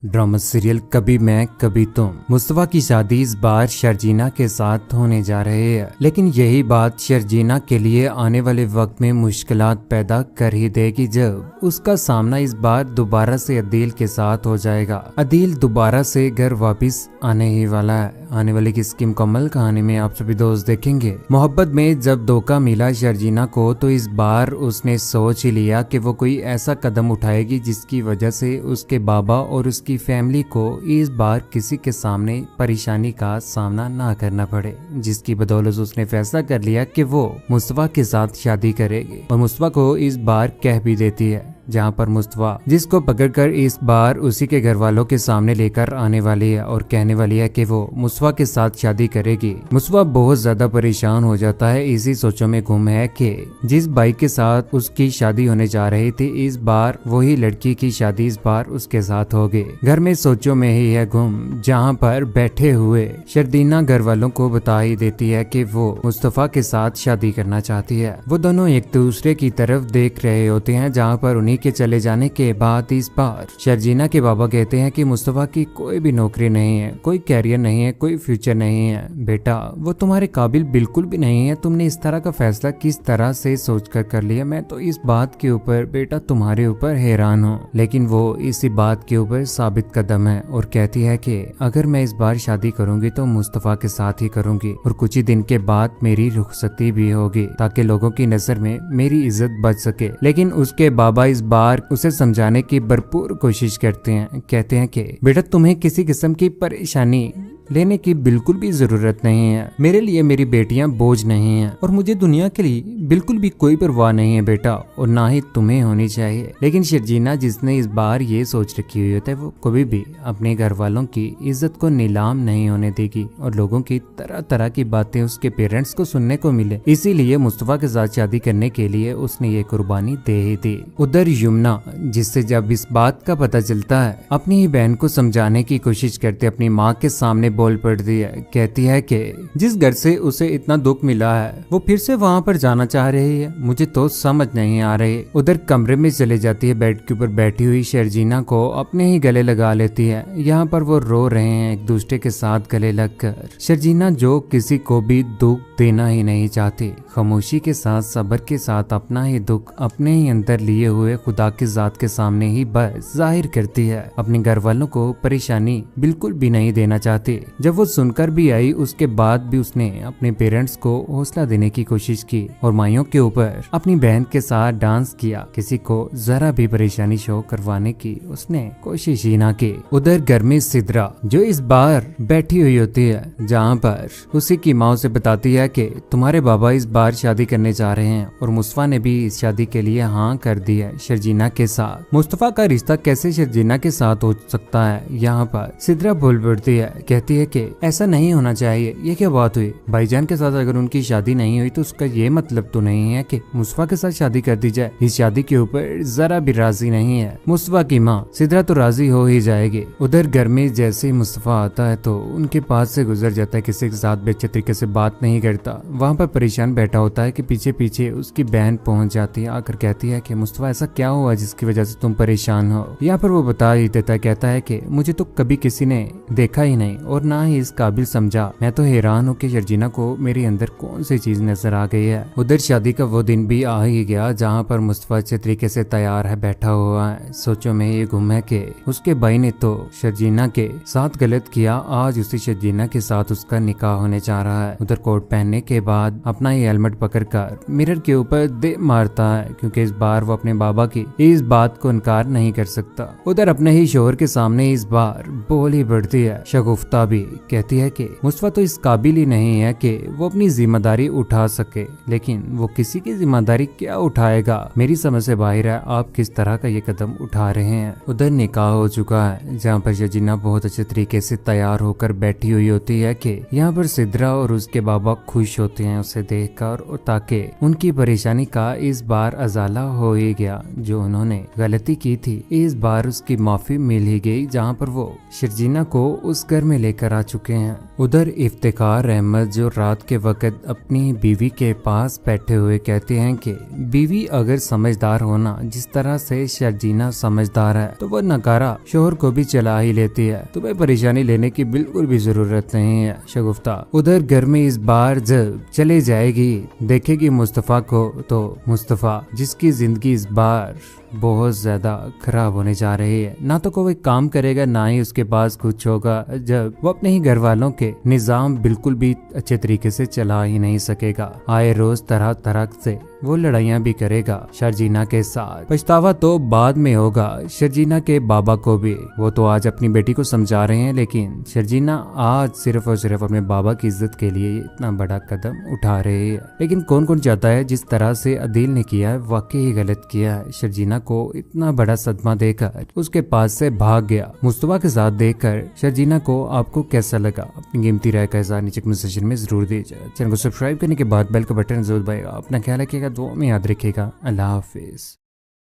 Drama serial कभी मैं कभी तुम। मुस्तफा की शादी इस बार शर्जीना के साथ होने जा रही है, लेकिन यही बात शर्जीना के लिए आने वाले वक्त में मुश्किलात पैदा कर ही देगी जब उसका सामना इस बार दोबारा से अदील के साथ हो जाएगा। अदील दोबारा से घर वापस आने ही वाला है। आने वाली किसकी मुकम्मल कहानी में आप सभी दोस्त देखेंगे। मोहब्बत में जब धोखा मिला शर्जीना को, तो इस बार उसने सोच ही लिया कि वो कोई ऐसा कदम उठाएगी जिसकी वजह से उसके बाबा और उसकी फैमिली को इस बार किसी के सामने परेशानी का सामना ना करना पड़े, जिसकी बदौलत उसने फैसला कर लिया कि वो मुस्तफा के साथ शादी करेगी और मुस्तफा को इस बार कह भी देती है, जहां पर मुस्तफा जिसको पकड़कर इस बार उसी के घर वालों के सामने लेकर आने वाली है और कहने वाली है कि वो मुस्तफा के साथ शादी करेगी। मुस्तफा बहुत ज्यादा परेशान हो जाता है, इसी सोचों में गुम है कि जिस भाई के साथ उसकी शादी होने जा रही थी, इस बार वही लड़की की शादी इस बार उसके साथ होगी। घर में सोचों में ही है गुम, जहाँ पर बैठे हुए शर्जीना घर वालों को बता ही देती है कि वो मुस्तफा के साथ शादी करना चाहती है। वो दोनों एक दूसरे की तरफ देख रहे होते हैं, जहाँ पर उन्हीं के चले जाने के बाद इस बार शर्जीना के बाबा कहते हैं कि मुस्तफा की कोई भी नौकरी नहीं है, कोई कैरियर नहीं है, कोई फ्यूचर नहीं है। बेटा वो तुम्हारे काबिल बिल्कुल भी नहीं है। तुमने इस तरह का फैसला किस तरह से सोचकर कर लिया? मैं तो इस बात के ऊपर बेटा तुम्हारे ऊपर हैरान हूँ। लेकिन वो इसी बात के ऊपर साबित कदम है और कहती है कि अगर मैं इस बार शादी करूंगी तो मुस्तफा के साथ ही करूंगी और कुछ ही दिन के बाद मेरी रुखसती भी होगी, ताकि लोगों की नजर में मेरी इज्जत बच सके। लेकिन उसके बाबा इस बार उसे समझाने की भरपूर कोशिश करते हैं। कहते हैं कि बेटा तुम्हें किसी किस्म की परेशानी लेने की बिल्कुल भी जरूरत नहीं है। मेरे लिए मेरी बेटियां बोझ नहीं हैं और मुझे दुनिया के लिए बिल्कुल भी कोई परवाह नहीं है बेटा, और ना ही तुम्हें होनी चाहिए। लेकिन शर्जीना जिसने इस बार ये सोच रखी हुई होती है, वो कभी भी अपने घर वालों की इज्जत को नीलाम नहीं होने देगी और लोगों की तरह तरह की बातें उसके पेरेंट्स को सुनने को मिले। इसीलिए मुस्तफा के साथ शादी करने के लिए उसने ये कुर्बानी दे ही दी। उधर यमुना, जिससे जब इस बात का पता चलता है, अपनी ही बहन को समझाने की कोशिश करते अपनी माँ के सामने बोल पड़ती है। कहती है कि जिस घर से उसे इतना दुख मिला है वो फिर से वहाँ पर जाना चाह रही है, मुझे तो समझ नहीं आ रही। उधर कमरे में चले जाती है, बेड के ऊपर बैठी हुई शर्जीना को अपने ही गले लगा लेती है। यहाँ पर वो रो रहे हैं एक दूसरे के साथ गले लगकर। शर्जीना जो किसी को भी दुख देना ही नहीं चाहती, खामोशी के साथ सब्र के साथ अपना ही दुख अपने ही अंदर लिए हुए खुदा की जात के सामने ही बस जाहिर करती है। अपने घर वालों को परेशानी बिल्कुल भी नहीं देना चाहती। जब वो सुनकर भी आई, उसके बाद भी उसने अपने पेरेंट्स को हौसला देने की कोशिश की और माइयों के ऊपर अपनी बहन के साथ डांस किया। किसी को जरा भी परेशानी शो करवाने की उसने कोशिश ही ना की। उधर घर में सिद्रा, जो इस बार बैठी हुई होती है, जहाँ पर उसी की माँ से बताती है कि तुम्हारे बाबा इस बार शादी करने जा रहे हैं और मुस्तफा ने भी इस शादी के लिए हाँ कर दी है शर्जीना के साथ। मुस्तफा का रिश्ता कैसे शर्जीना के साथ हो सकता है? यहाँ पर सिद्रा बोल पड़ती है, कहती है कि ऐसा नहीं होना चाहिए। ये क्या बात हुई? भाईजान के साथ अगर उनकी शादी नहीं हुई तो उसका ये मतलब तो नहीं है कि मुस्तफा के साथ शादी कर दी जाए। इस शादी के ऊपर जरा भी राजी नहीं है मुस्तफा की माँ। सिद्रा तो राजी हो ही जाएगी। उधर घर में जैसे ही मुस्तफा आता है तो उनके पास से गुजर जाता है, किसी के साथ भी अच्छे तरीके से बात नहीं करता। वहाँ पर परेशान बैठा होता है कि पीछे पीछे उसकी बहन पहुंच जाती है, आकर कहती है कि मुस्तफा ऐसा क्या हुआ जिसकी वजह से तुम परेशान हो? यहाँ पर वो बता ही देता है, कहता है कि मुझे तो कभी किसी ने देखा ही नहीं और ना ही इस काबिल समझा। मैं तो हैरान हूँ कि शर्जीना को मेरे अंदर कौन सी चीज नजर आ गई है। उधर शादी का वो दिन भी आ ही गया, जहाँ पर मुस्तफा अच्छे तरीके से तैयार है, बैठा हुआ है। सोचों में ये गुम है कि उसके भाई ने तो शर्जीना के साथ गलत किया, आज उसी शर्जीना के साथ उसका निकाह होने जा रहा है। उधर कोट पहनने के बाद अपना ही हेलमेट पकड़कर मिरर के ऊपर दे मारता है, क्योंकि इस बार वो अपने बाबा की इस बात को इनकार नहीं कर सकता। उधर अपने ही शोहर के सामने इस बार बोल ही बढ़ती है शगुफ्ता भी। कहती है कि मुस्तफा तो इस काबिल ही नहीं है कि वो अपनी जिम्मेदारी उठा सके, लेकिन वो किसी की जिम्मेदारी क्या उठाएगा? मेरी समझ से बाहर है आप किस तरह का ये कदम उठा रहे हैं। उधर निकाह हो चुका है, जहाँ पर शर्जीना बहुत अच्छे तरीके से तैयार होकर बैठी हुई होती है कि यहाँ पर सिद्रा और उसके बाबा खुश होते हैं उसे देखकर, और ताकि उनकी परेशानी का इस बार अजाला हो ही गया। जो उन्होंने गलती की थी इस बार उसकी माफी मिल ही गई, जहाँ पर वो शर्जीना को उस घर में लेकर लेकर आ चुके हैं। उधर इफ्तिखार अहमद जो रात के वक्त अपनी बीवी के पास बैठे हुए कहते हैं कि बीवी अगर समझदार होना जिस तरह से शर्जीना समझदार है तो वह नकारा शोहर को भी चला ही लेती है, तुम्हें परेशानी लेने की बिल्कुल भी जरूरत नहीं है शगुफ्ता। उधर घर में इस बार जब चले जाएगी देखेगी मुस्तफा को तो मुस्तफा जिसकी जिंदगी इस बार बहुत ज्यादा खराब होने जा रही है, ना तो कोई काम करेगा ना ही उसके पास कुछ होगा, जब वो अपने ही घर वालों के निजाम बिल्कुल भी अच्छे तरीके से चला ही नहीं सकेगा। आए रोज तरह तरह से वो लड़ाइयाँ भी करेगा शर्जीना के साथ। पछतावा तो बाद में होगा शर्जीना के बाबा को भी, वो तो आज अपनी बेटी को समझा रहे हैं लेकिन शर्जीना आज सिर्फ और सिर्फ अपने बाबा की इज्जत के लिए इतना बड़ा कदम उठा रही है। लेकिन कौन कौन चाहता है जिस तरह से अदील ने किया है वाकई गलत किया है। शर्जीना को इतना बड़ा सदमा देकर उसके पास से भाग गया। मुस्तफा के साथ देखकर शर्जीना को आपको कैसा लगा? अपनी कीमती राय का इज़हार नीचे कमेंट सेक्शन में जरूर दीजिए। चैनल को सब्सक्राइब करने के बाद बेल का बटन जरूर दबाएगा। अपना ख्याल रखिएगा, दुआ में याद रखिएगा। अल्लाह हाफिज।